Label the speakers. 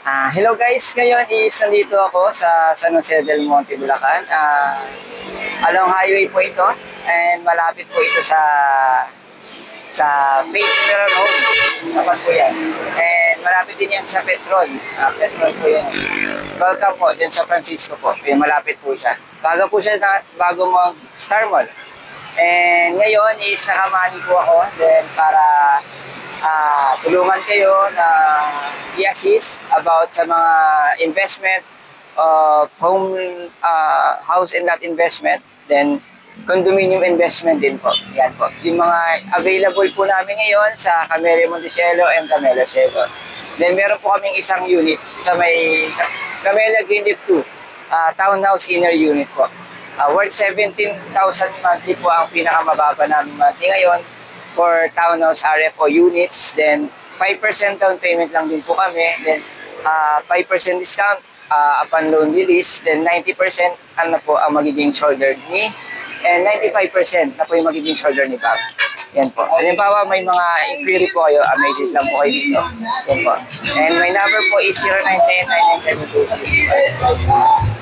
Speaker 1: Hello guys, ngayon is nandito ako sa San Jose del Monte, Bulacan. Along highway po ito and malapit po ito sa Page Mineral Road. Dapat po yan. And malapit din yan sa Petron. Petron po yan. Welcome po din sa Francisco po. Malapit po siya. Bago mag-Star Mall. And ngayon is nakamani po ako then para tulungan kayo na i-assist about sa mga investment of home, house and lot investment, then condominium investment din po. Yan po. Yung mga available po namin ngayon sa Camellia Monticello and Camellia Cielo. Then meron po kaming isang unit sa may Camellia Greenleaf 2, townhouse inner unit po. Worth 17,000 monthly po ang pinakamababa namin monthly ngayon for townhouse RFO units. Then 5% down payment lang din po kami. Then 5% discount upon loan release. Then 90% ano po ang magiging shoulder ni and 95% na po yung magiging shoulder ni Bob. Yan po. Halimbawa may mga inquiry po kayo, message lang po kayo dito. Yan po. And my number po is 0910-9972.